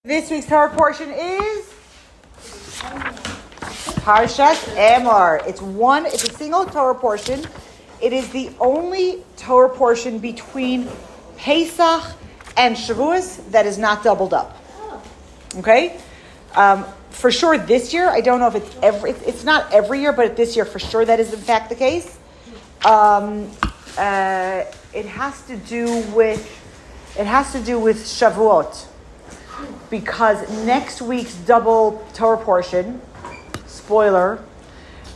This week's Torah portion is Parshat Emor. It's a single Torah portion. It is the only Torah portion between Pesach and Shavuos that is not doubled up. Okay? For sure this year, I don't know if it's not every year, but this year for sure that is in fact the case. It has to do with Shavuot. Because next week's double Torah portion, spoiler,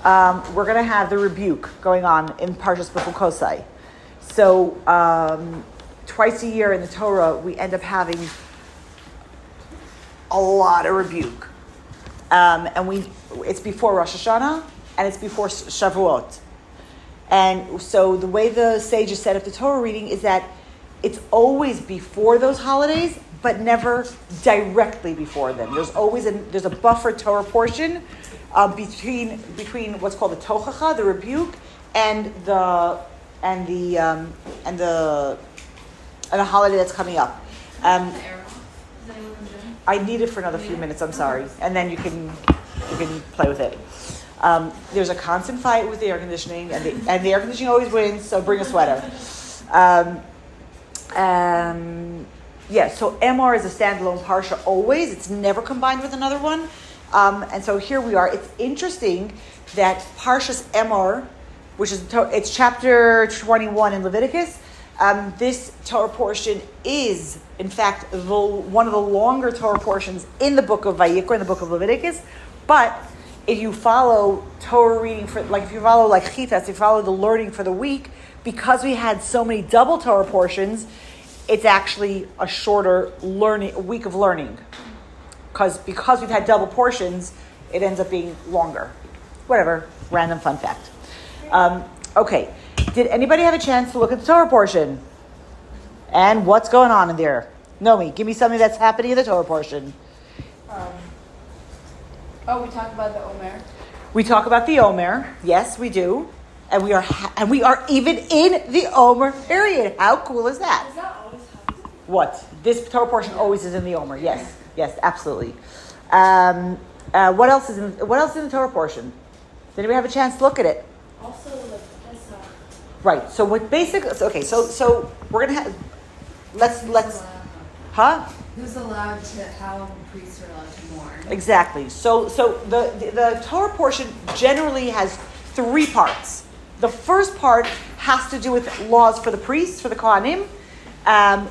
we're going to have the rebuke going on in Parshas B'chukosai. So twice a year in the Torah, we end up having a lot of rebuke. It's before Rosh Hashanah and it's before Shavuot. And so the way the sages set up the Torah reading is that it's always before those holidays, but never directly before them. There's a buffer Torah portion between what's called the tochacha, the rebuke, and the holiday that's coming up. I need it for another few minutes. I'm sorry, and then you can play with it. There's a constant fight with the air conditioning, and the air conditioning always wins. So bring a sweater. So Emor is a standalone parsha always. It's never combined with another one. And so here we are. It's interesting that Parshas Emor, it's chapter 21 in Leviticus, this Torah portion is, in fact, one of the longer Torah portions in the book of Vayikra, in the book of Leviticus. But if you follow Torah reading, if you follow Chitas, if you follow the learning for the week, because we had so many double Torah portions, it's actually a shorter week of learning. Because we've had double portions, it ends up being longer. Whatever, random fun fact. Okay, did anybody have a chance to look at the Torah portion? And what's going on in there? Nomi, give me something that's happening in the Torah portion. We talk about the Omer. We talk about the Omer. Yes, we do. And we are even in the Omer period. How cool is that? Does that always happen? What? This Torah portion always is in the Omer. Yes, absolutely. What else is in the Torah portion? Did anybody have a chance to look at it? Also, the Pesach. Right. So what basically? Okay. So we're gonna have. Let's. Huh? Who's allowed to? How priests are allowed to mourn? Exactly. So the Torah portion generally has three parts. The first part has to do with laws for the priests, for the Kohanim,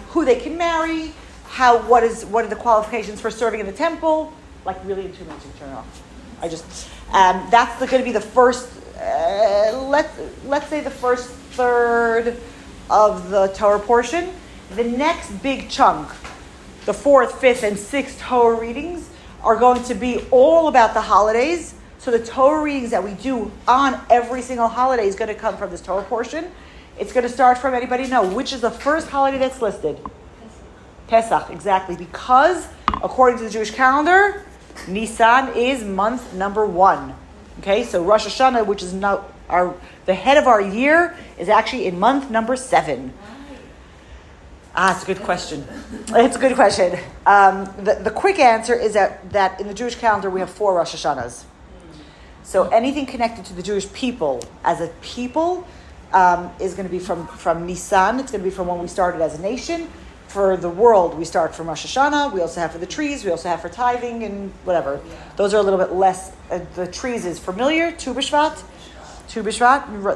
who they can marry, what are the qualifications for serving in the temple. Like really in 2 minutes, you can turn it off. That's going to be the first. Let's say the first third of the Torah portion. The next big chunk, the fourth, fifth, and sixth Torah readings are going to be all about the holidays. So the Torah readings that we do on every single holiday is going to come from this Torah portion. It's going to start from, anybody know, which is the first holiday that's listed? Pesach, exactly. Because, according to the Jewish calendar, Nisan is month number 1. Okay, so Rosh Hashanah, which is now the head of our year, is actually in month number 7. It's a good question. It's a good question. The quick answer is that in the Jewish calendar we have 4 Rosh Hashanahs. So anything connected to the Jewish people as a people is going to be from Nisan. It's going to be from when we started as a nation. For the world, we start from Rosh Hashanah. We also have for the trees. We also have for tithing and whatever. Yeah. Those are a little bit less. The trees is familiar. Tu B'Shvat,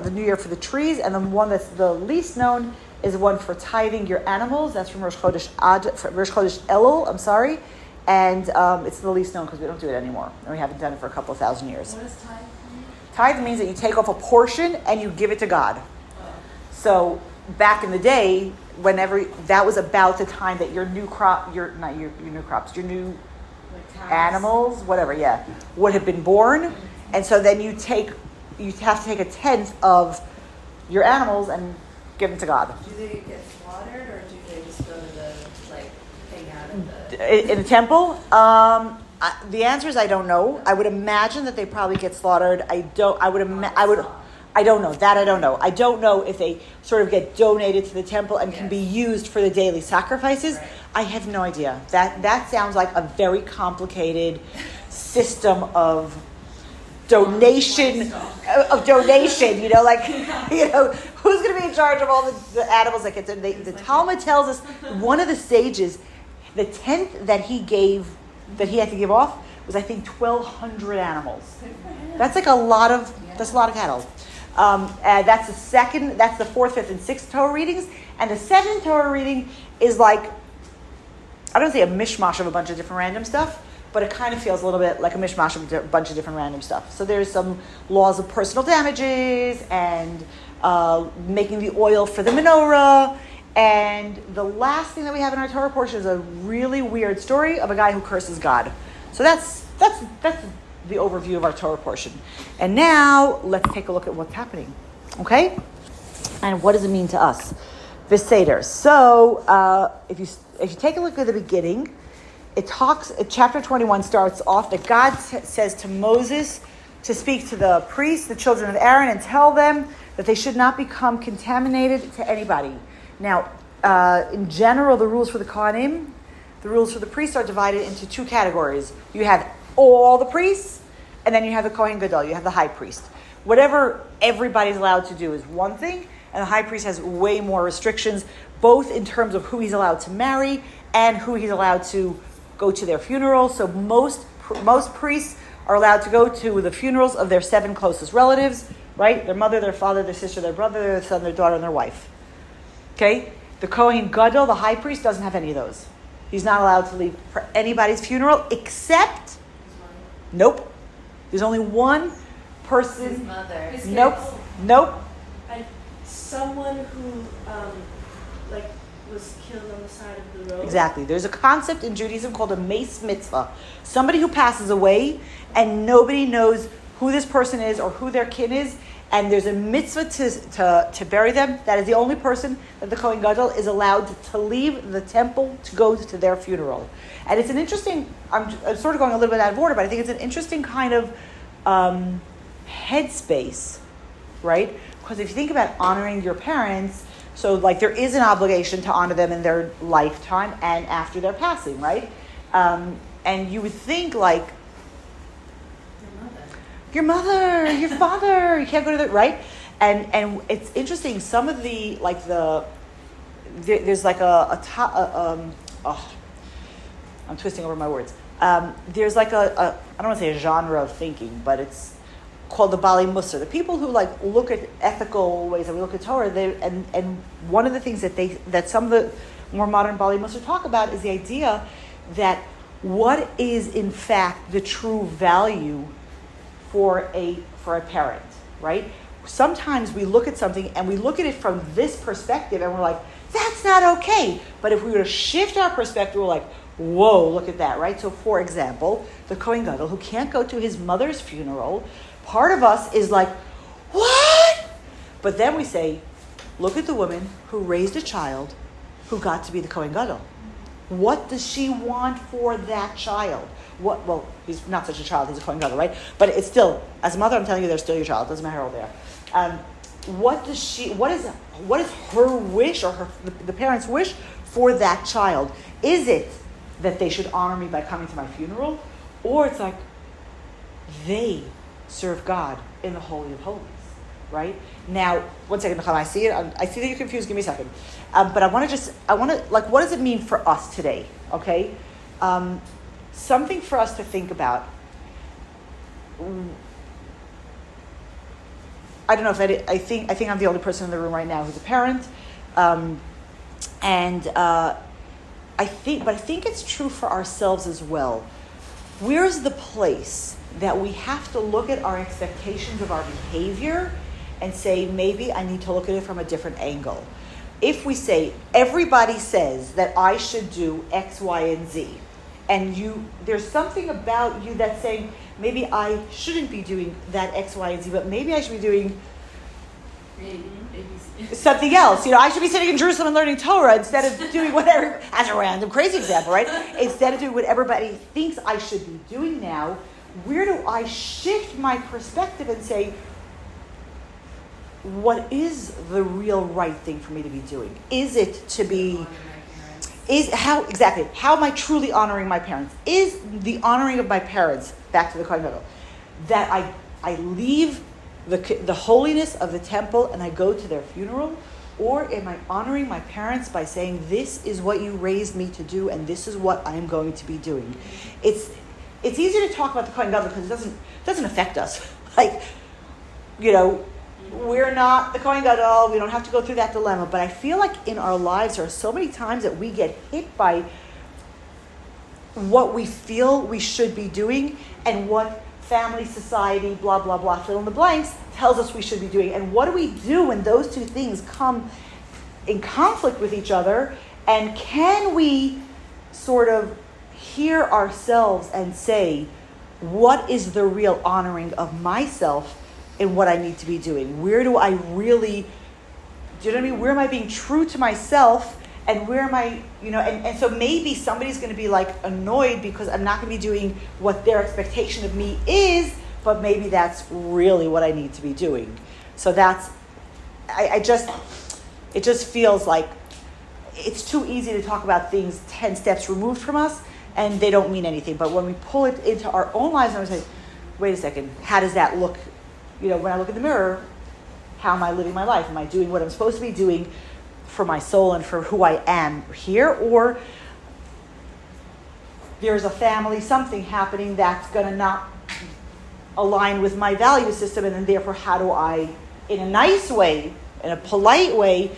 the new year for the trees. And the one that's the least known is the one for tithing your animals. That's from Rosh Chodesh Elul. I'm sorry. And it's the least known because we don't do it anymore. And we haven't done it for a couple of thousand years. What does tithe mean? Tithe means that you take off a portion and you give it to God. So back in the day, that was about the time that your new animals, whatever, would have been born. And so then you have to take a tenth of your animals and give them to God. Do they get slaughtered or do they just go to hang out in the temple? The answer is I don't know. I would imagine that they probably get slaughtered. I don't know. That I don't know. I don't know if they sort of get donated to the temple and can be used for the daily sacrifices. Right. I have no idea. That sounds like a very complicated system of donation. Who's going to be in charge of all the animals that get donated? The Talmud tells us one of the sages, the 10th that he had to give off was, I think, 1,200 animals. That's like a lot of cattle. And that's the 4th, 5th, and 6th Torah readings. And the 7th Torah reading is like, I don't say a mishmash of a bunch of different random stuff, but it kind of feels a little bit like a mishmash of a bunch of different random stuff. So there's some laws of personal damages and making the oil for the menorah. And the last thing that we have in our Torah portion is a really weird story of a guy who curses God. So that's the overview of our Torah portion. And now let's take a look at what's happening. Okay? And what does it mean to us? The Seder. So if you take a look at the beginning, chapter 21 starts off that God says to Moses to speak to the priests, the children of Aaron, and tell them that they should not become contaminated to anybody. Now, in general, the rules for the Kohanim, the rules for the priests are divided into two categories. You have all the priests, and then you have the Kohen Gadol, you have the high priest. Whatever everybody's allowed to do is one thing, and the high priest has way more restrictions, both in terms of who he's allowed to marry and who he's allowed to go to their funeral. So most priests are allowed to go to the funerals of their 7 closest relatives, right? Their mother, their father, their sister, their brother, their son, their daughter, and their wife. Okay? The Kohen Gadol, the high priest, doesn't have any of those. He's not allowed to leave for anybody's funeral except... Nope. There's only one person... His mother. Nope. Someone who, was killed on the side of the road. Exactly. There's a concept in Judaism called a mace mitzvah. Somebody who passes away and nobody knows who this person is or who their kin is, and there's a mitzvah to bury them. That is the only person that the Kohen Gadol is allowed to leave the temple to go to their funeral. And it's an interesting, I'm sort of going a little bit out of order, but I think it's an interesting kind of headspace, right? Because if you think about honoring your parents, so like there is an obligation to honor them in their lifetime and after their passing, right? And you would think like, your mother, your father, you can't go to the, right? And it's interesting, some of the, like there's like I'm twisting over my words. There's like I don't want to say a genre of thinking, but it's called the Bali Musar. The people who like look at ethical ways that we look at Torah, and one of the things that some of the more modern Bali Musar talk about is the idea that what is in fact the true value for a parent, right? Sometimes we look at something and we look at it from this perspective and we're like, that's not okay. But if we were to shift our perspective, we're like, whoa, look at that, right? So for example, the Kohen Gadol who can't go to his mother's funeral, part of us is like, what? But then we say, look at the woman who raised a child who got to be the Kohen Gadol. What does she want for that child? Well, he's not such a child, he's a Kohen Gadol, right? But it's still, as a mother, I'm telling you, they're still your child. It doesn't matter how old they are. What is her wish or the parent's wish for that child? Is it that they should honor me by coming to my funeral? Or it's like, they serve God in the Holy of Holies, right? Now, one second, Nechama, I see it. I see that you're confused. Give me a second. But I want to, like, what does it mean for us today? Okay? Something for us to think about. I don't know if I think I'm the only person in the room right now who's a parent. I think it's true for ourselves as well. Where's the place that we have to look at our expectations of our behavior and say, maybe I need to look at it from a different angle? If we say, everybody says that I should do X, Y, and Z, and there's something about you that's saying, maybe I shouldn't be doing that X, Y, and Z, but maybe I should be doing something else. I should be sitting in Jerusalem and learning Torah instead of doing whatever, as a random crazy example, right? Instead of doing what everybody thinks I should be doing now, where do I shift my perspective and say, what is the real right thing for me to be doing? Is it to be how am I truly honoring my parents? Is the honoring of my parents, back to the Kohen Gadol, that I leave the holiness of the temple and I go to their funeral? Or am I honoring my parents by saying, this is what you raised me to do and this is what I'm going to be doing? It's easier to talk about the Kohen Gadol because it doesn't affect us. Like, we're not the Kohen Gadol. We don't have to go through that dilemma. But I feel like in our lives there are so many times that we get hit by what we feel we should be doing and what family, society, blah, blah, blah, fill in the blanks, tells us we should be doing. And what do we do when those two things come in conflict with each other? And can we sort of hear ourselves and say, what is the real honoring of myself in what I need to be doing? Where do I really, do you know what I mean? Where am I being true to myself? And where am I, and so maybe somebody's going to be like annoyed because I'm not going to be doing what their expectation of me is, but maybe that's really what I need to be doing. So it just feels like it's too easy to talk about things 10 steps removed from us and they don't mean anything. But when we pull it into our own lives and we say, wait a second, how does that look? When I look in the mirror, how am I living my life? Am I doing what I'm supposed to be doing for my soul and for who I am here? Or there's a family, something happening that's going to not align with my value system, and then therefore how do I, in a nice way, in a polite way,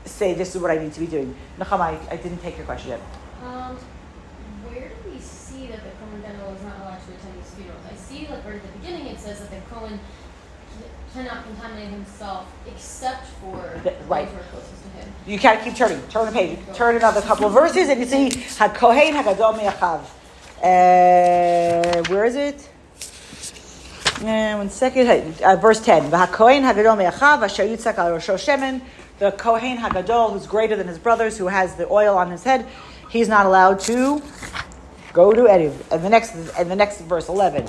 say this is what I need to be doing? Nachama, I didn't take your question yet. Where do we see that the Kohen Gadol is not allowed to attend these funerals? I see, right at the beginning, it says that the Kohen cannot contaminate himself except for those who are closest to him. You gotta keep turning. Turn the page. Turn another couple of verses, and you see HaKohen HaGadol Me'achav. Where is it? 1 second. Verse 10. HaKohen HaGadol Me'achav Asher Yitzak Al Rosho Shemen. The Kohen HaGadol, who's greater than his brothers, who has the oil on his head, he's not allowed to go to any. And the next verse 11. It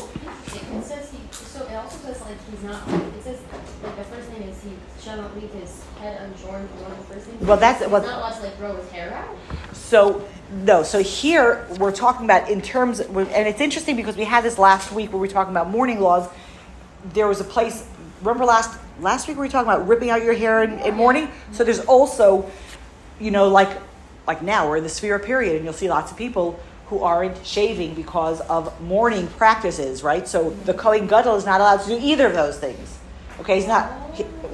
says it also says he's not. It says the first thing is he shall not leave his head unshorn. One of the first things. Well, that's he's what. Not allowed to grow his hair out. So no. So here we're talking about in terms, and it's interesting because we had this last week where we were talking about mourning laws. There was a place. Remember last week we were talking about ripping out your hair in mourning. So there's also, like now we're in the Sefira period, and you'll see lots of people who aren't shaving because of mourning practices, right? So the Kohen Gadol is not allowed to do either of those things. Okay,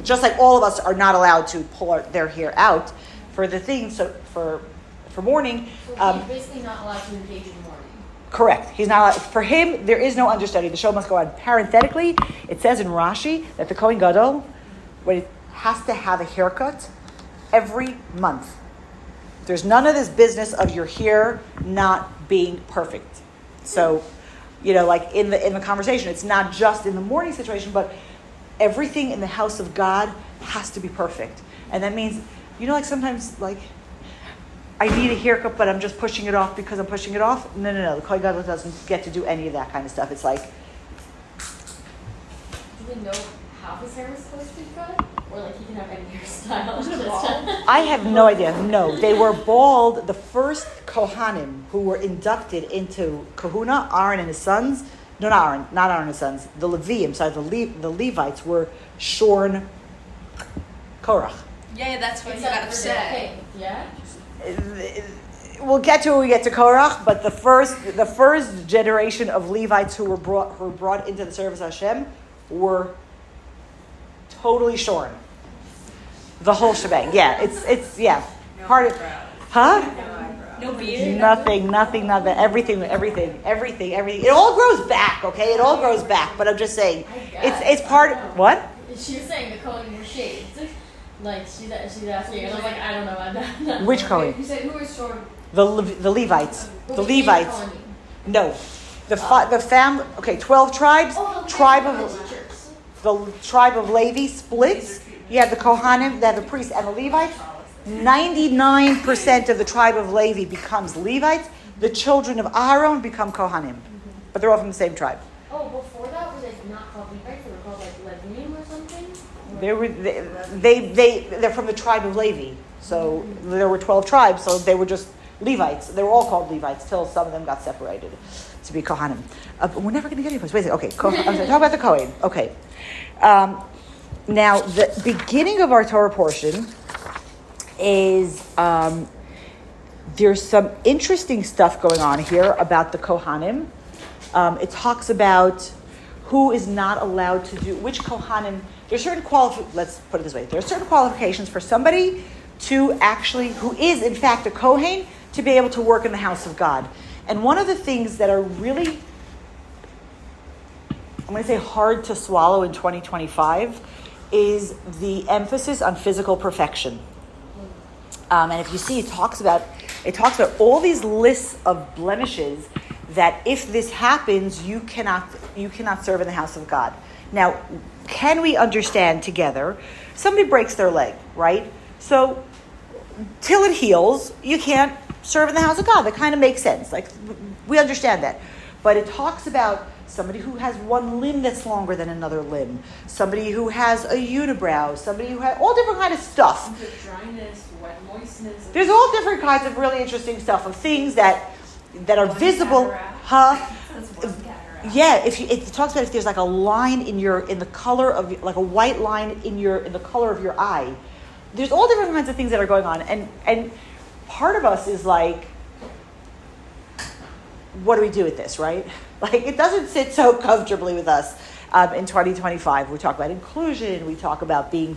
just like all of us are not allowed to pull their hair out for the thing. So for mourning, So he's basically not allowed to engage in mourning. Correct. He's not allowed. For him, there is no understudy. The show must go on. Parenthetically, it says in Rashi that the Kohen Gadol has to have a haircut every month. There's none of this business of your hair not being perfect. So, like in the conversation, it's not just in the mourning situation, but everything in the house of God has to be perfect. And that means, like sometimes, I need a haircut, but I'm just pushing it off because I'm pushing it off. No. The Kohen Gadol doesn't get to do any of that kind of stuff. It's like... Do we know how his hair was supposed to be cut? Or he can have any hairstyle? I have no idea. No, they were bald. The first Kohanim who were inducted into Kahuna, Aaron and his sons, not Aaron and his sons, the Leviim, the Levites were shorn Korach. Yeah, that's when he got upset. Yeah? We'll get to it when we get to Korach, but the first generation of Levites who were brought into the service of Hashem were totally shorn. The whole shebang. Yeah, it's No part of, eyebrows. huh? No eyebrows. No beard. Nothing. Everything. It all grows back, okay? It all grows back. But I'm just saying, it's part. What? She was saying the Kohen were shaved. She's asking, and I was like, I don't know about that. Which Kohen? You said who was short? The Levites. The Which Levites. Kohen? No, the family. Okay, 12 tribes. The tribe of Levi splits. You have the Kohanim, the priests, and the Levites. 99% of the tribe of Levi becomes Levites. The children of Aaron become Kohanim, but they're all from the same tribe. Oh, before that was it not called Levites? They were called Leviim or something. They're from the tribe of Levi. So there were 12 tribes. So they were just Levites. They were all called Levites till some of them got separated to be Kohanim. But we're never going to get any place. Wait a second. Okay, talk about the Kohen. Okay. Now, the beginning of our Torah portion is there's some interesting stuff going on here about the Kohanim. It talks about who is not allowed to do, which Kohanim, there's certain let's put it this way, there are certain qualifications for somebody to actually, who is in fact a Kohen, to be able to work in the house of God. And one of the things that are really, I'm going to say hard to swallow in 2025 is the emphasis on physical perfection. And if you see, it talks about all these lists of blemishes that if this happens, you cannot serve in the house of God. Now, can we understand together? Somebody breaks their leg, right? So till it heals, you can't serve in the house of God. That kind of makes sense. Like, we understand that. But it talks about somebody who has one limb that's longer than another limb, somebody who has a unibrow, somebody who has all different kind of stuff. Dryness, wet moistness. There's all different kinds of really interesting stuff of things that are visible. Yeah, it talks about if there's like a line in the color of, like a white line in the color of your eye. There's all different kinds of things that are going on, and part of us is like, what do we do with this, right? Like, it doesn't sit so comfortably with us in 2025. We talk about inclusion. We talk about being,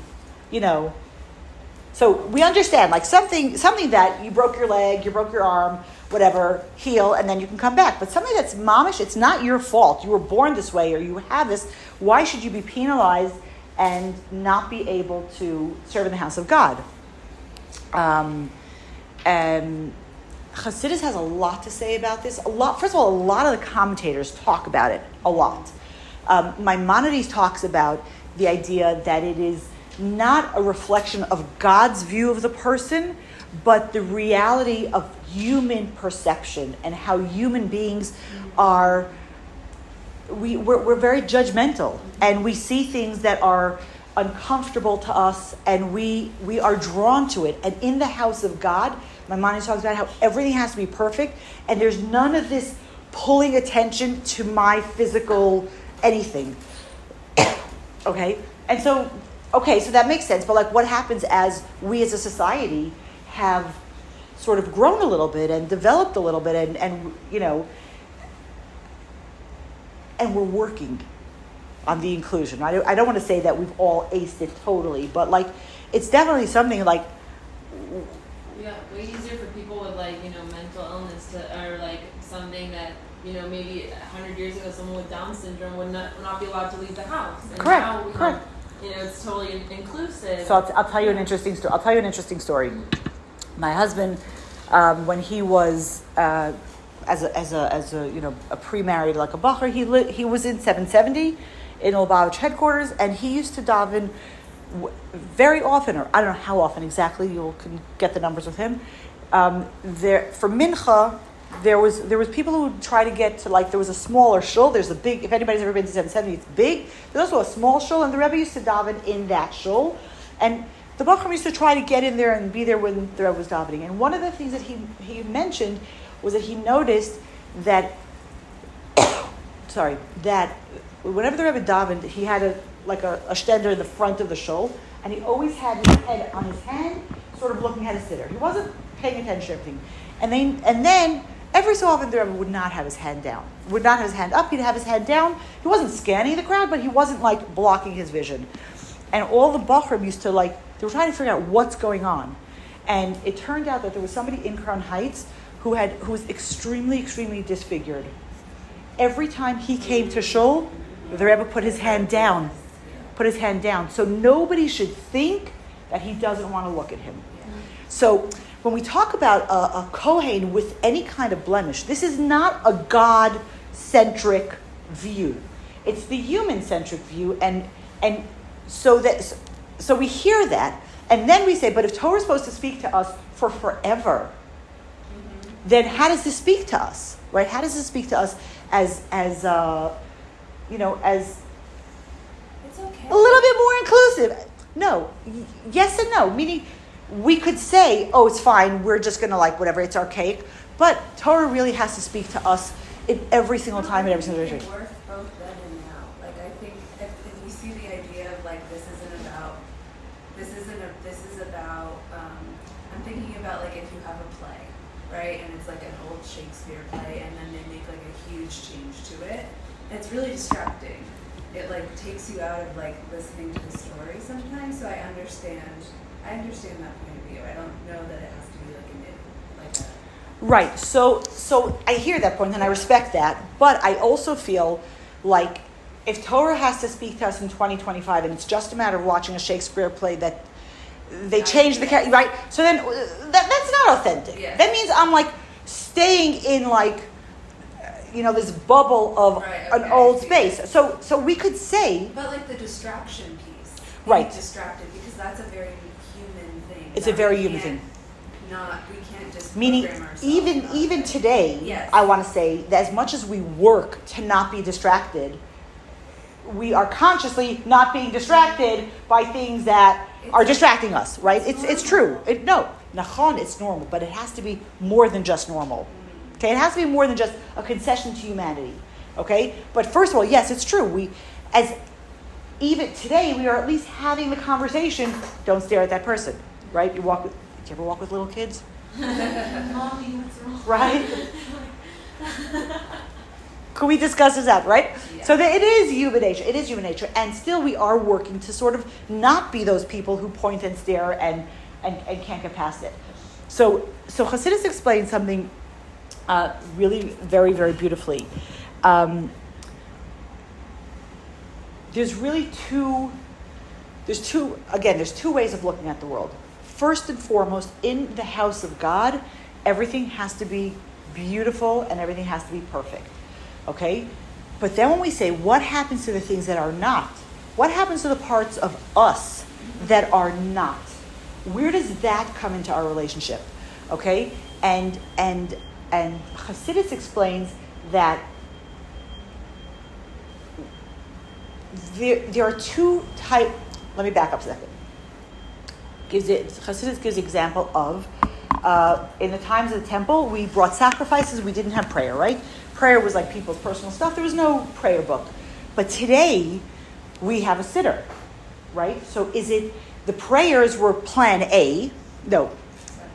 so we understand, like, something that you broke your leg, you broke your arm, whatever, heal, and then you can come back. But something that's mamish, it's not your fault. You were born this way, or you have this. Why should you be penalized and not be able to serve in the house of God? Chassidus has a lot to say about this. First of all, a lot of the commentators talk about it a lot. Maimonides talks about the idea that it is not a reflection of God's view of the person, but the reality of human perception and how human beings are. We're very judgmental, and we see things that are uncomfortable to us, and we are drawn to it. And in the house of God, Maimonides talks about how everything has to be perfect, and there's none of this pulling attention to my physical anything. Okay? And so that makes sense, but like, what happens as we as a society have sort of grown a little bit and developed a little bit and we're working on the inclusion. I don't want to say that we've all aced it totally, but like, it's definitely something like, yeah, way easier for people with mental illness or like something that maybe 100 years ago someone with Down syndrome would not be allowed to leave the house. And correct. Now it's totally inclusive. So I'll tell you an interesting story. My husband, when he was as a pre-married like a bacher, he was in 770 in Lubavitch headquarters, and he used to daven very often, or I don't know how often exactly. You can get the numbers with him. There for mincha, there was people who would try to get to, like, there was a smaller shul. There's a big. If anybody's ever been to 770, it's big. There's also a small shul, and the Rebbe used to daven in that shul, and the Bachram used to try to get in there and be there when the Rebbe was davening. And one of the things that he mentioned was that he noticed that that whenever the Rebbe davened, he had a shtender in the front of the shul, and he always had his head on his hand, sort of looking at his sitter. He wasn't paying attention to everything. And then every so often the Rebbe would not have his hand down, would not have his hand up. He'd have his hand down. He wasn't scanning the crowd, but he wasn't like blocking his vision. And all the Bachrim used to they were trying to figure out what's going on. And it turned out that there was somebody in Crown Heights who was extremely, extremely disfigured. Every time he came to shul, the Rebbe put his hand down. So nobody should think that he doesn't want to look at him. So when we talk about a Kohen with any kind of blemish, this is not a God-centric view. It's the human-centric view, and so we hear that, and then we say, but if Torah is supposed to speak to us for forever, then how does this speak to us, right? How does this speak to us as It's okay. a little bit more inclusive? No, yes and no. Meaning, we could say, oh, it's fine, we're just going to like whatever, it's archaic. But Torah really has to speak to us in every single time, in every single situation. situation. Work both then and now. Like I think if you see the idea of like this is about, I'm thinking about like if you have a play, right, and it's like an old Shakespeare play, and then they make like a huge change to it. It's really distracting. It like takes you out of like listening to the story sometimes. So I understand that point of view. I don't know that it has to be like a. Right. So I hear that point and I respect that, but I also feel like if Torah has to speak to us in 2025 and it's just a matter of watching a Shakespeare play that they change the character, right? So then that's not authentic. Yeah. That means I'm like staying in like this bubble of an old space. So we could say, but like the distraction piece, right? Distracted because that's a very human thing. It's a very human thing. We can't just meaning program ourselves even today, yes. I want to say that as much as we work to not be distracted, we are consciously not being distracted by things that are distracting us, right? It's true. Nachon, it's normal, but it has to be more than just normal. Okay, it has to be more than just a concession to humanity. Okay, but first of all, yes, it's true. Even today, we are at least having the conversation. Don't stare at that person, right? Do you ever walk with little kids? Mommy, what's wrong? Right? Could we discuss this out, right? Yeah. So it is human nature. It is human nature. And still we are working to sort of not be those people who point and stare and can't get past it. So Hasidus explains something really very, very beautifully. There's two ways of looking at the world. First and foremost, in the house of God, everything has to be beautiful and everything has to be perfect. Okay? But then when we say, what happens to the things that are not? What happens to the parts of us that are not? Where does that come into our relationship? Okay? And Hasidus explains that there are two types. Let me back up a second. Hasidus gives the example of in the times of the temple, we brought sacrifices. We didn't have prayer, right? Prayer was like people's personal stuff. There was no prayer book. But today, we have a siddur, right? So is it the prayers were plan A? No,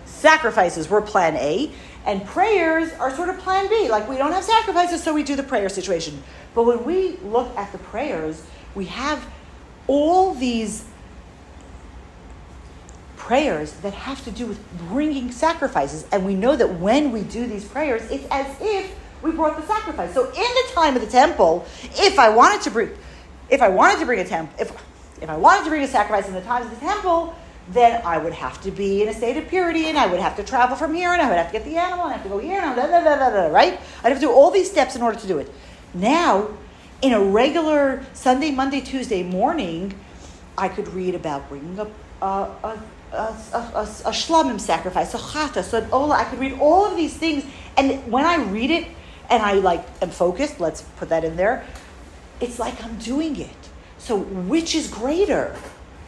sacrifices were plan A, and prayers are sort of plan B. Like we don't have sacrifices, so we do the prayer situation. But when we look at the prayers, we have all these prayers that have to do with bringing sacrifices. And we know that when we do these prayers, it's as if we brought the sacrifice. So in the time of the temple, if I wanted to bring a sacrifice in the times of the temple, then I would have to be in a state of purity, and I would have to travel from here, and I would have to get the animal, and I have to go here, and right? I'd have to do all these steps in order to do it. Now, in a regular Sunday, Monday, Tuesday morning, I could read about bringing up a shlamim sacrifice, a chatas, an ola. I could read all of these things, and when I read it, and I am focused, let's put that in there, it's like I'm doing it. So which is greater?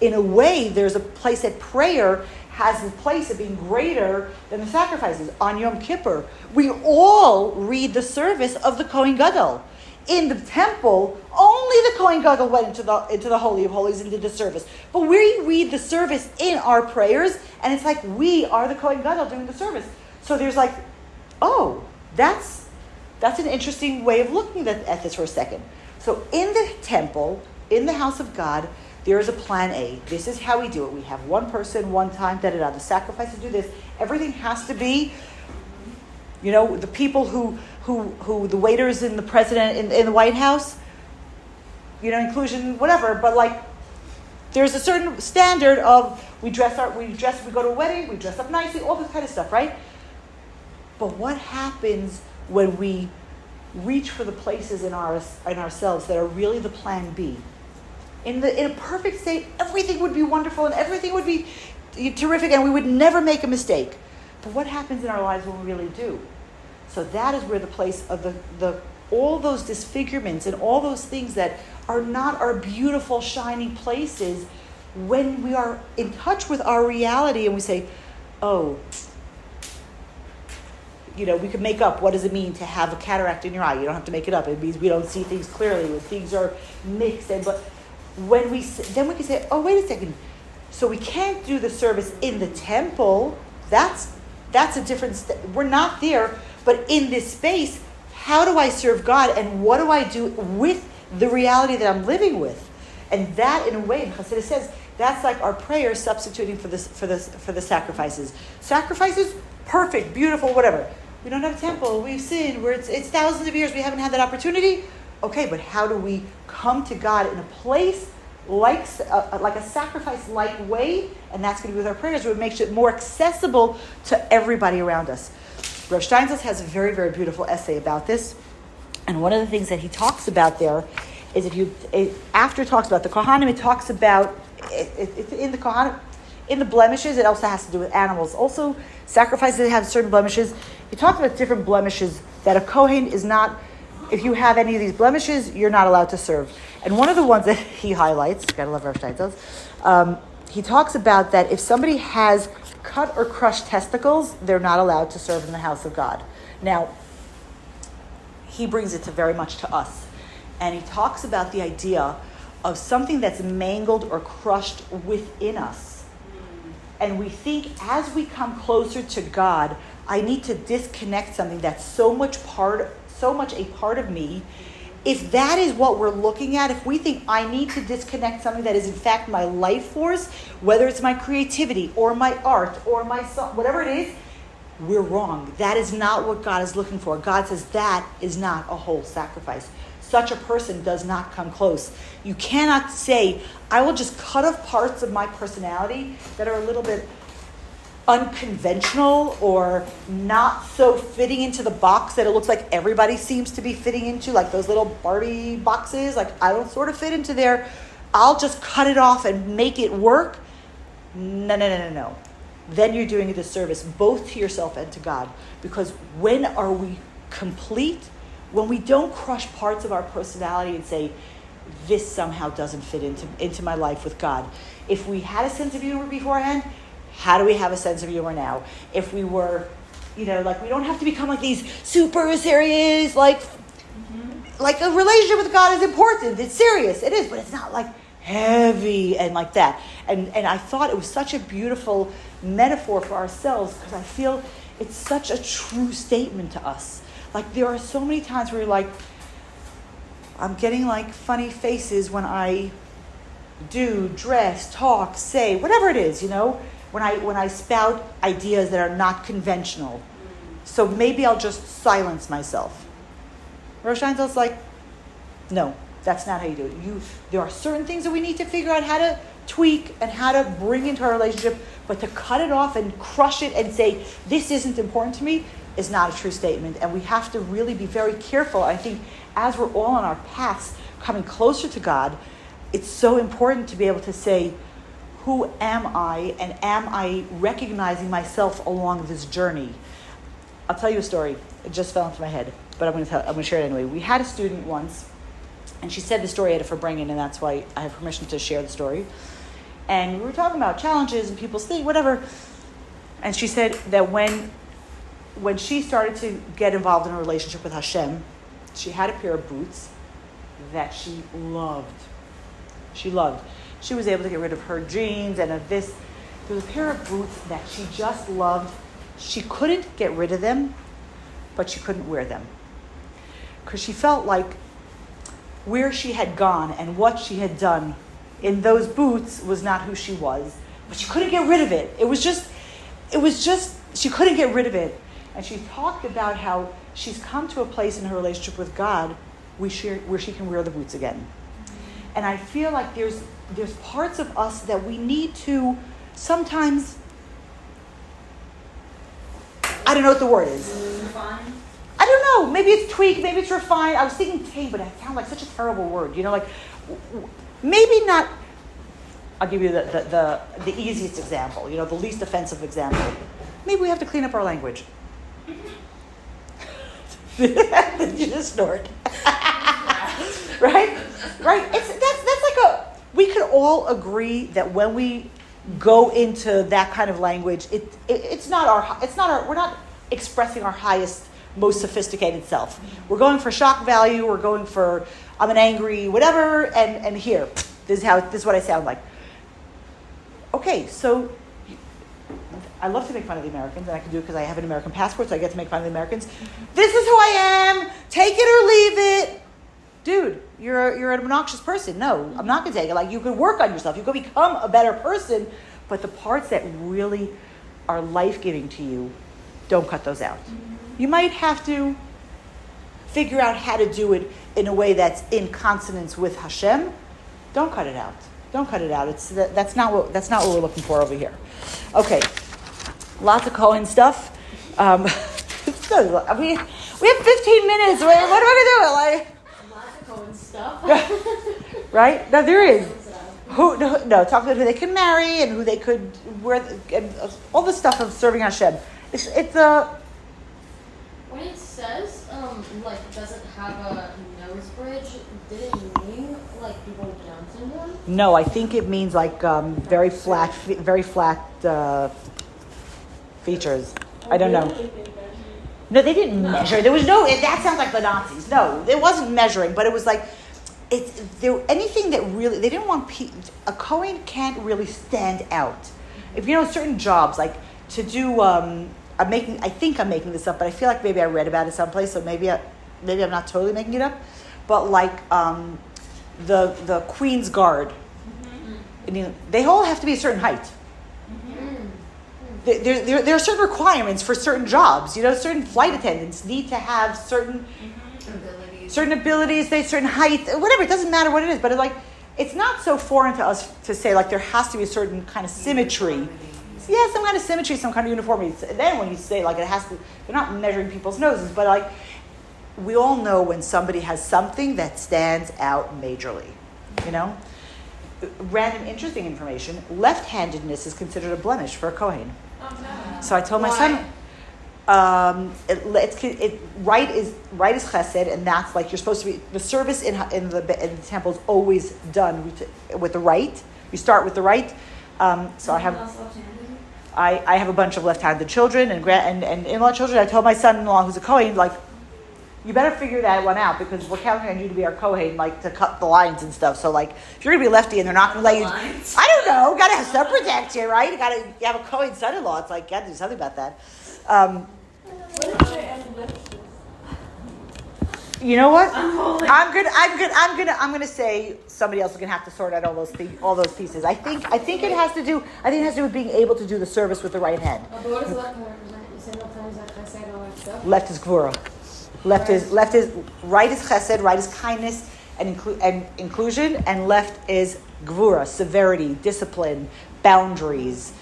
In a way, there's a place that prayer has the place of being greater than the sacrifices. On Yom Kippur, we all read the service of the Kohen Gadol. In the temple, only the Kohen Gadol went into the Holy of Holies and did the service. But we read the service in our prayers, and it's like we are the Kohen Gadol doing the service. So there's that's an interesting way of looking at this for a second. So in the temple, in the house of God, there is a plan A. This is how we do it. We have one person, one time, da-da-da. The sacrifices do this. Everything has to be, the people who the waiters and the president in the White House, inclusion, whatever. But there's a certain standard of we go to a wedding, we dress up nicely, all this kind of stuff, right? But what happens when we reach for the places in ourselves that are really the plan B? In a perfect state, everything would be wonderful and everything would be terrific and we would never make a mistake. But what happens in our lives when we really do? So that is where the place of the all those disfigurements and all those things that are not our beautiful, shining places, when we are in touch with our reality and we say, oh, we could make up what does it mean to have a cataract in your eye. You don't have to make it up. It means we don't see things clearly when things are mixed. But when then we can say, oh, wait a second. So we can't do the service in the temple. That's a different we're not there. But in this space, how do I serve God? And what do I do with the reality that I'm living with? And that, in a way, Chassidus says, that's like our prayer substituting for the sacrifices. Sacrifices, perfect, beautiful, whatever. We don't have a temple. We've sinned. It's thousands of years. We haven't had that opportunity. Okay, but how do we come to God in a place like a sacrifice-like way? And that's going to be with our prayers. It makes it more accessible to everybody around us. Rav Steinsaltz has a very, very beautiful essay about this. And one of the things that he talks about there is after it talks about the Kohanim, it talks about in the Kohanim, in the blemishes. It also has to do with animals. Also, sacrifices that have certain blemishes. He talks about different blemishes that a Kohen is not. If you have any of these blemishes, you're not allowed to serve. And one of the ones that he highlights, gotta love Rav Steinsaltz, he talks about that if somebody has cut or crushed testicles, they're not allowed to serve in the house of God. Now, he brings it to very much to us. And he talks about the idea of something that's mangled or crushed within us. And we think as we come closer to God, I need to disconnect something that's so much a part of me. If that is what we're looking at, if we think I need to disconnect something that is in fact my life force, whether it's my creativity or my art or my song, whatever it is, we're wrong. That is not what God is looking for. God says that is not a whole sacrifice. Such a person does not come close. You cannot say, I will just cut off parts of my personality that are a little bit unconventional or not so fitting into the box that it looks like everybody seems to be fitting into, like those little Barbie boxes. Like, I don't sort of fit into there. I'll just cut it off and make it work. No. Then you're doing a disservice both to yourself and to God. Because when are we complete? When we don't crush parts of our personality and say, this somehow doesn't fit into my life with God. If we had a sense of humor beforehand, how do we have a sense of humor now? If we were, we don't have to become like these super serious, like a relationship with God is important. It's serious. It is, but it's not like heavy and like that. And I thought it was such a beautiful metaphor for ourselves because I feel it's such a true statement to us. Like, there are so many times where you're like, I'm getting like funny faces when I do, dress, talk, say, whatever it is, when I spout ideas that are not conventional. So maybe I'll just silence myself. Rosh Hashanah's like, no, that's not how you do it. There are certain things that we need to figure out how to tweak and how to bring into our relationship, but to cut it off and crush it and say, this isn't important to me, is not a true statement. And we have to really be very careful. I think as we're all on our paths coming closer to God, it's so important to be able to say, who am I, and am I recognizing myself along this journey? I'll tell you a story. It just fell into my head, but I'm going to share it anyway. We had a student once, and she said the story at a Farbrengen, and that's why I have permission to share the story. And we were talking about challenges and people's things, whatever. And she said that when she started to get involved in a relationship with Hashem, she had a pair of boots that she loved. She loved. She was able to get rid of her jeans and of this. There was a pair of boots that she just loved. She couldn't get rid of them, but she couldn't wear them. Because she felt like where she had gone and what she had done in those boots was not who she was. But she couldn't get rid of it. It was just, she couldn't get rid of it. And she talked about how she's come to a place in her relationship with God where she can wear the boots again. And I feel like there's parts of us that we need to sometimes, I don't know what the word is. Refine? I don't know. Maybe it's tweak, maybe it's refine. I was thinking tame, but it sounded like such a terrible word. Maybe not. I'll give you the easiest example, the least offensive example. Maybe we have to clean up our language. You just snort. Right? That's like we could all agree that when we go into that kind of language, we're not expressing our highest, most sophisticated self. We're going for shock value. We're going for I'm an angry whatever, and here, this is what I sound like. Okay, so I love to make fun of the Americans, and I can do it because I have an American passport, so I get to make fun of the Americans. This is who I am. Take it or leave it. Dude, you're an obnoxious person. No, I'm not going to take it. Like, you could work on yourself. You could become a better person, but the parts that really are life-giving to you, don't cut those out. You might have to figure out how to do it in a way that's in consonance with Hashem. Don't cut it out. Don't cut it out. That's not what we're looking for over here. Okay, lots of Cohen stuff. We have 15 minutes. What am I gonna do? Lots of Cohen stuff. Right? No, there is. Talk about who they can marry and who they could and all the stuff of serving Hashem. It's When it says doesn't have a nose bridge, did it mean like people with Down syndrome? No, I think it means like very flat features. I don't know. No, they didn't measure. There was that sounds like the Nazis. No, it wasn't measuring, but it was like anything that really, they didn't want a Kohen can't really stand out. If certain jobs, like to do, I think I'm making this up, but I feel like maybe I read about it someplace, so maybe I'm not totally making it up, but like the Queen's Guard, they all have to be a certain height. There are certain requirements for certain jobs. Certain flight attendants need to have certain abilities, certain height, whatever. It doesn't matter what it is, but it's not so foreign to us to say like there has to be a certain kind of symmetry. Yeah, some kind of symmetry, some kind of uniformity. And then when you say like it has to, they're not measuring people's noses, but like we all know when somebody has something that stands out majorly. Random interesting information: left-handedness is considered a blemish for a Kohen. So I told my son, right is chesed, and that's like you're supposed to be. The service in the temple is always done with the right. You start with the right. So I have a bunch of left-handed children and in-law children. I told my son-in-law, who's a Kohen, like, you better figure that one out because we're counting on you to be our Kohen, like to cut the lines and stuff. So like, if you're gonna be lefty and they're not gonna let you, I don't know, gotta have some protection, right? You have a Kohen son-in-law. It's like, gotta do something about that. You know what? I'm gonna say somebody else is gonna have to sort out all those pieces. I think it has to do with being able to do the service with the right hand. But what does left represent? You said no times that chesed, all that stuff. Left is gvura. Right is chesed, right is kindness and inclusion, and left is gvura, severity, discipline, boundaries.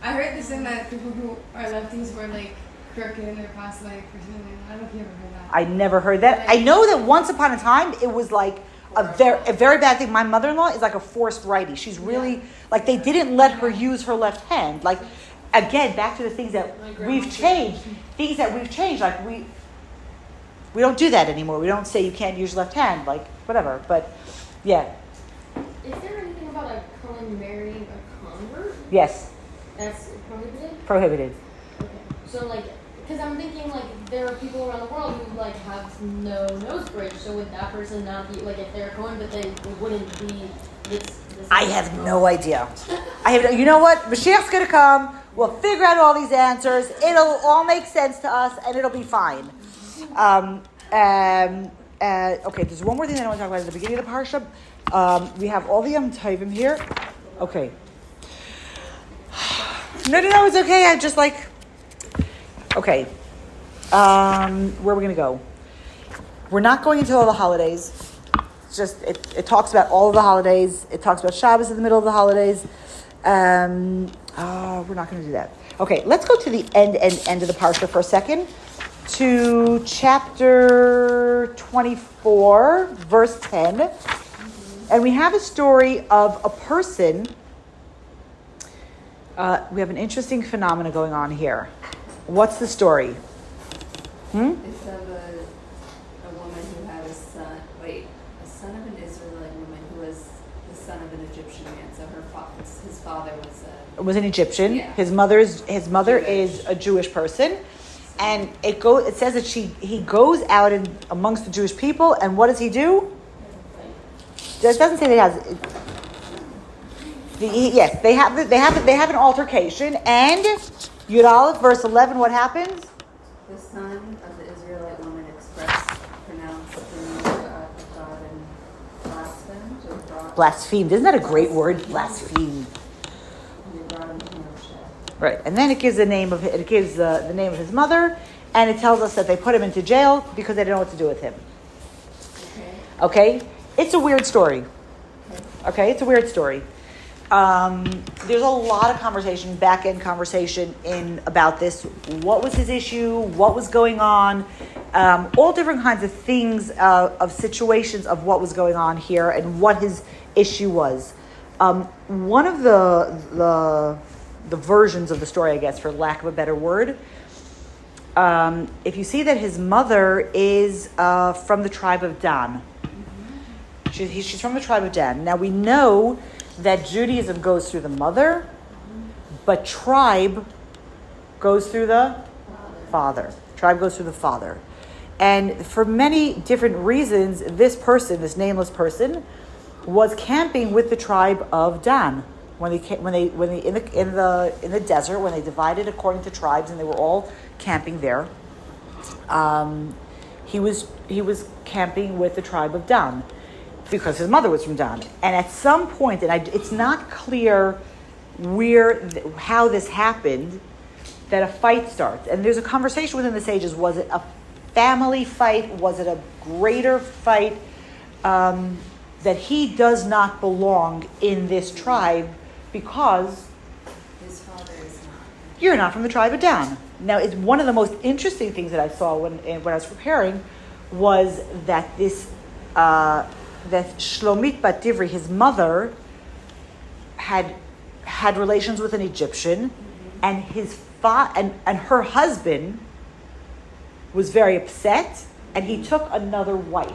I heard this in that people who are lefties were like crooked in their past life or something. I don't know if you ever heard that. I never heard that. I know that once upon a time it was like a very bad thing. My mother-in-law is like a forced righty. She's really like they didn't let her use her left hand. Like again, back to the things that we've changed. Things that we've changed. Like we don't do that anymore. We don't say you can't use your left hand. Like whatever. But yeah. Is there anything about a Kohen marrying a convert? Yes. That's prohibited? Prohibited. Okay. So like, because I'm thinking like there are people around the world who like have no nose bridge. So would that person not be like if they're Kohen, but they wouldn't be this I have no idea. You know what? Mashiach's gonna come. We'll figure out all these answers. It'll all make sense to us, and it'll be fine. Okay, there's one more thing that I want to talk about at the beginning of the parsha. We have all the Yom Tovim here. Okay. No, it's okay. I just like. Okay. Where are we going to go? We're not going into all the holidays. It's just it talks about all of the holidays. It talks about Shabbos in the middle of the holidays. We're not going to do that. Okay, let's go to the end of the parsha for a second. To chapter 24, verse 10. And we have a story of a person. We have an interesting phenomena going on here. What's the story? It's of a woman who had a son of an Israelite woman who was the son of an Egyptian man, so his father Was an Egyptian. Yeah. His mother Jewish. is a Jewish person, and it says that he goes out amongst the Jewish people, and what does he do? It doesn't say that he has. Yes, they have an altercation, and Yud Aleph, verse 11. What happens? The son of the Israelite woman pronounced the name of God and blasphemed or brought. Blasphemed. Isn't that a great word? Blasphemed. And they brought him to Moshe. Right, and then it gives the name of the name of his mother, and it tells us that they put him into jail because they didn't know what to do with him. Okay, it's a weird story. Okay, it's a weird story. There's a lot of conversation, back-end conversation about this. What was his issue? What was going on? All different kinds of things, of situations of what was going on here and what his issue was. One of the versions of the story, I guess, for lack of a better word, if you see that his mother is from the tribe of Dan. She's from the tribe of Dan. Now we know that Judaism goes through the mother, but tribe goes through the father. Tribe goes through the father. And for many different reasons, this nameless person, was camping with the tribe of Dan in the desert, when they divided according to tribes and they were all camping there. He was camping with the tribe of Dan, because his mother was from Dan. And at some point, and it's not clear how this happened, that a fight starts. And there's a conversation within the sages. Was it a family fight? Was it a greater fight? That he does not belong in this tribe because His father is not. you're not from the tribe of Dan. Now, it's one of the most interesting things that I saw when I was preparing was that that Shlomit Bat Divri, his mother, had relations with an Egyptian, and and her husband was very upset, and he took another wife,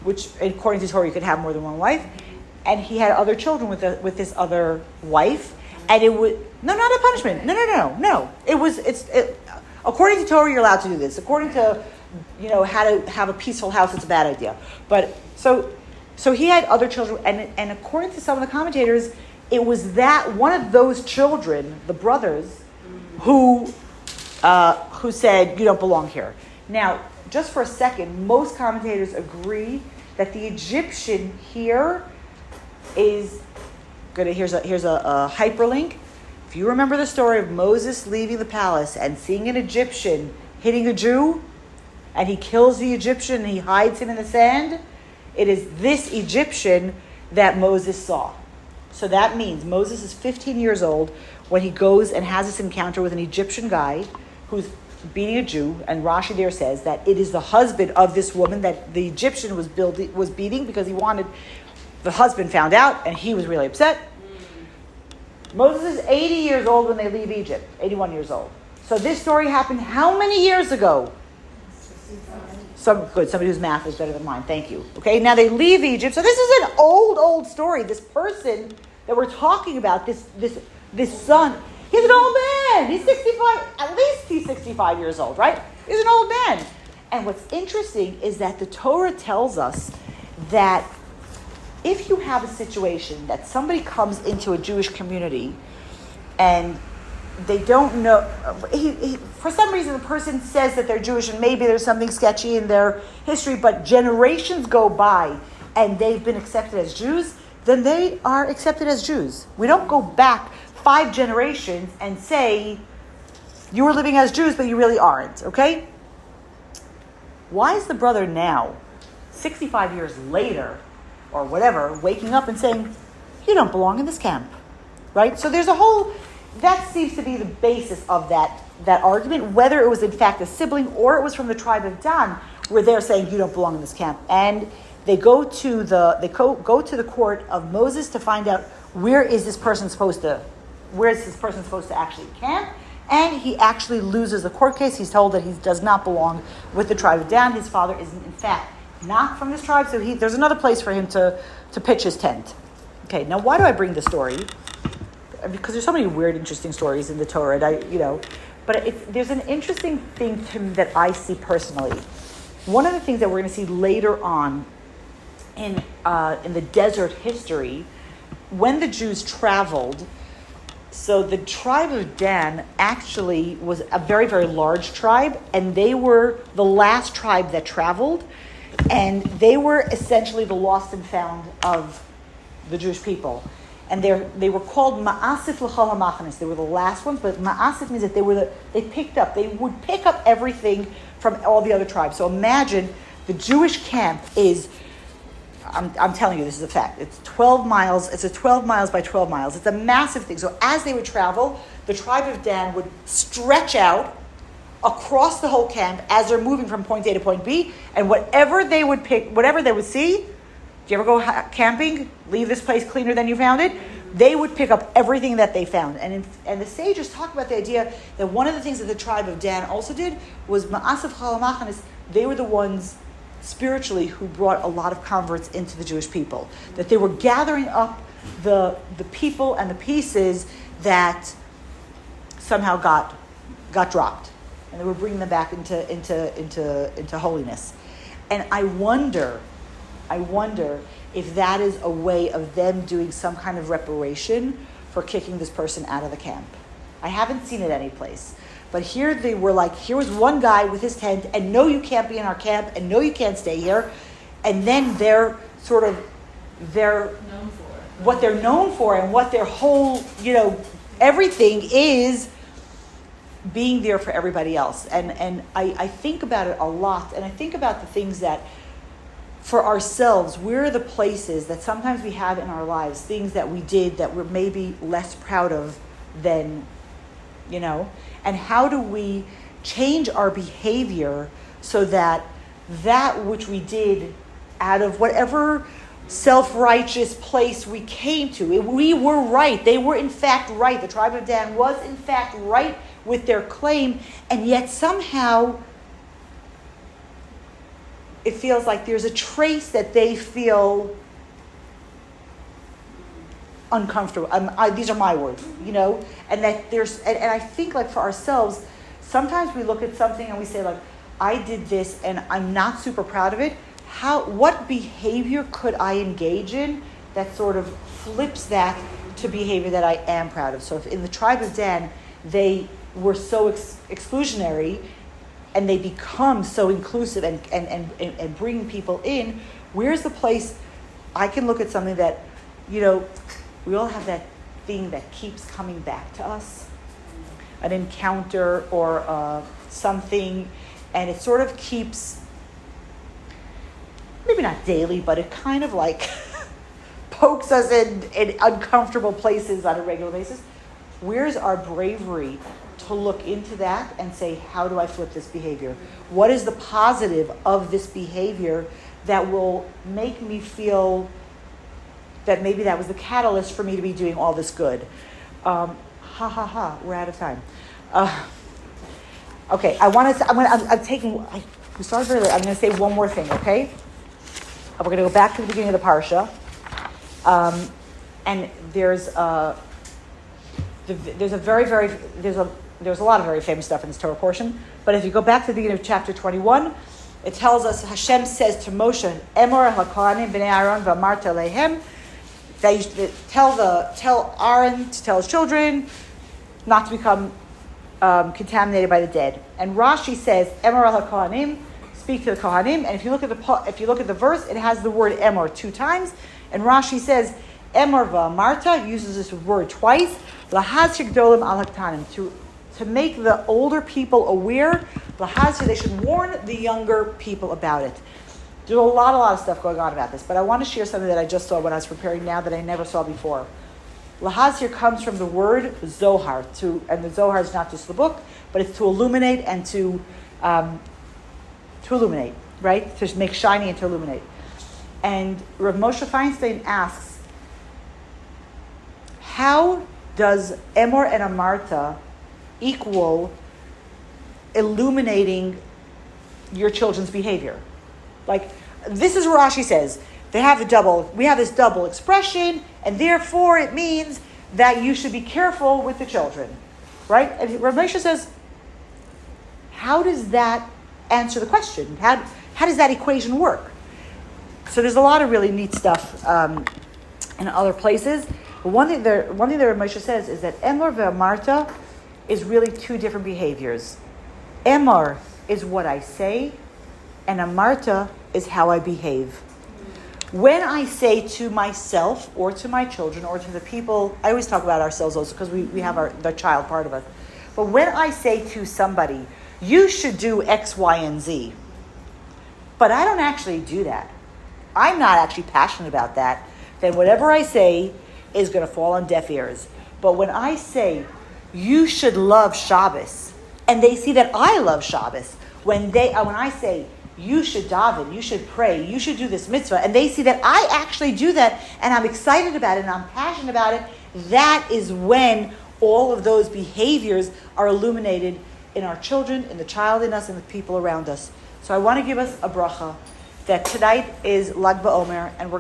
which according to Torah you could have more than one wife, and he had other children with this other wife, and it was not a punishment. No. According to Torah you're allowed to do this. According to how to have a peaceful house, it's a bad idea. But so he had other children, and according to some of the commentators, it was that one of those children, the brothers, who said, you don't belong here. Now, just for a second, most commentators agree that the Egyptian here is good. Here's a hyperlink. If you remember the story of Moses leaving the palace and seeing an Egyptian hitting a Jew, and he kills the Egyptian and he hides him in the sand, it is this Egyptian that Moses saw. So that means Moses is 15 years old when he goes and has this encounter with an Egyptian guy who's beating a Jew, and Rashi there says that it is the husband of this woman that the Egyptian was beating because the husband found out and he was really upset. Moses is 80 years old when they leave Egypt, 81 years old. So this story happened how many years ago? Somebody whose math is better than mine. Thank you. Okay, now they leave Egypt. So this is an old story. This person that we're talking about, this son, he's an old man. He's 65. At least he's 65 years old, right? He's an old man. And what's interesting is that the Torah tells us that if you have a situation that somebody comes into a Jewish community and they don't know, for some reason the person says that they're Jewish and maybe there's something sketchy in their history, but generations go by and they've been accepted as Jews, then they are accepted as Jews. We don't go back 5 generations and say, you were living as Jews, but you really aren't, okay? Why is the brother now, 65 years later, or whatever, waking up and saying, you don't belong in this camp, right? So there's that seems to be the basis of that argument, whether it was in fact a sibling or it was from the tribe of Dan, where they're saying you don't belong in this camp. And they go to the court of Moses to find out where is this person supposed to actually camp. And he actually loses the court case. He's told that he does not belong with the tribe of Dan. His father is in fact not from this tribe, so there's another place for him to pitch his tent. Okay, now why do I bring the story? Because there's so many weird, interesting stories in the Torah, and there's an interesting thing that I see personally. One of the things that we're going to see later on in the desert history, when the Jews traveled, so the tribe of Dan actually was a very, very large tribe, and they were the last tribe that traveled, and they were essentially the lost and found of the Jewish people. And they were called Ma'asif L'chol HaMachanis. They were the last ones, but Ma'asif means that they would pick up everything from all the other tribes. So imagine the Jewish camp is, I'm telling you, this is a fact. It's 12 miles. It's a 12 miles by 12 miles. It's a massive thing. So as they would travel, the tribe of Dan would stretch out across the whole camp as they're moving from point A to point B, and whatever they would pick, whatever they would see. Do you ever go camping? Leave this place cleaner than you found it? They would pick up everything that they found. And the sages talk about the idea that one of the things that the tribe of Dan also did was Ma'asif Halamachanis. They were the ones spiritually who brought a lot of converts into the Jewish people. That they were gathering up the people and the pieces that somehow got dropped. And they were bringing them back into holiness. And I wonder if that is a way of them doing some kind of reparation for kicking this person out of the camp. I haven't seen it anyplace. But here they were like, here was one guy with his tent, and no, you can't be in our camp, and no, you can't stay here. And then they're known for what they're known for, and what their whole, everything is being there for everybody else. And I think about it a lot, and I think about the things that for ourselves, where are the places that sometimes we have in our lives, things that we did that we're maybe less proud of than, and how do we change our behavior so that which we did out of whatever self-righteous place we came to, we were right. They were in fact right. The tribe of Dan was in fact right with their claim, and yet somehow it feels like there's a trace that they feel uncomfortable. These are my words, and that there's, and I think like for ourselves, sometimes we look at something and we say like, I did this and I'm not super proud of it. What behavior could I engage in that sort of flips that to behavior that I am proud of? So if in the tribe of Dan, they were so exclusionary, and they become so inclusive and bringing people in, where's the place I can look at something that, we all have that thing that keeps coming back to us, an encounter or something, and it sort of keeps, maybe not daily, but it kind of like pokes us in uncomfortable places on a regular basis. Where's our bravery to look into that and say, how do I flip this behavior? What is the positive of this behavior that will make me feel that maybe that was the catalyst for me to be doing all this good? We're out of time. Okay, we started very late. I'm going to say one more thing, okay? We're going to go back to the beginning of the parsha. And there's a lot of very famous stuff in this Torah portion, but if you go back to the beginning of chapter 21, it tells us, Hashem says to Moshe, Emor HaKohanim b'nei Aaron v'amarta lehem, that you should tell Aaron to tell his children not to become contaminated by the dead. And Rashi says, Emor HaKohanim, speak to the Kohanim, and if you look at the verse, it has the word Emor 2 times, and Rashi says, Emor v'amarta, uses this word twice, lahazir gdolim al haktanim, to make the older people aware, they should warn the younger people about it. There's a lot of stuff going on about this, but I want to share something that I just saw when I was preparing now that I never saw before. Lahazir comes from the word Zohar, and the Zohar is not just the book, but it's to illuminate and to illuminate, right? To make shiny and to illuminate. And Rav Moshe Feinstein asks, how does Emor and Amarta equal illuminating your children's behavior? Like, this is what Rashi says. we have this double expression, and therefore it means that you should be careful with the children, right? And Rav Moshe says, how does that answer the question? How does that equation work? So there's a lot of really neat stuff in other places. But one thing that Rav Moshe says is that Emor ve'amarta is really two different behaviors. Emor is what I say, and amarta is how I behave. When I say to myself or to my children or to the people, I always talk about ourselves also because we have the child part of us. But when I say to somebody, you should do X, Y, and Z, but I don't actually do that, I'm not actually passionate about that, then whatever I say is going to fall on deaf ears. But when I say, you should love Shabbos, and they see that I love Shabbos, when I say, you should daven, you should pray, you should do this mitzvah, and they see that I actually do that, and I'm excited about it, and I'm passionate about it, that is when all of those behaviors are illuminated in our children, in the child in us, and the people around us. So I want to give us a bracha that tonight is Lag BaOmer, and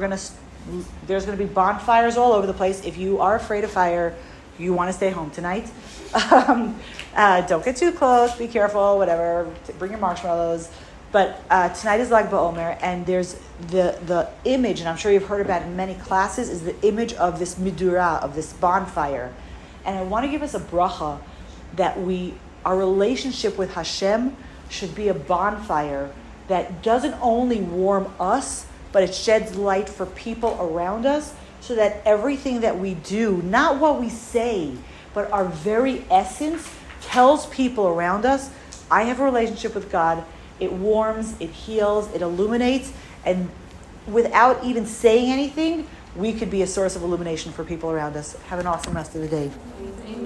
there's going to be bonfires all over the place. If you are afraid of fire, you want to stay home tonight. Don't get too close, be careful, whatever, bring your marshmallows. But tonight is Lag BaOmer, and there's the image, and I'm sure you've heard about it in many classes, is the image of this midura, of this bonfire. And I want to give us a bracha that our relationship with Hashem should be a bonfire that doesn't only warm us, but it sheds light for people around us, so that everything that we do, not what we say, but our very essence, tells people around us, I have a relationship with God. It warms, it heals, it illuminates, and without even saying anything, we could be a source of illumination for people around us. Have an awesome rest of the day.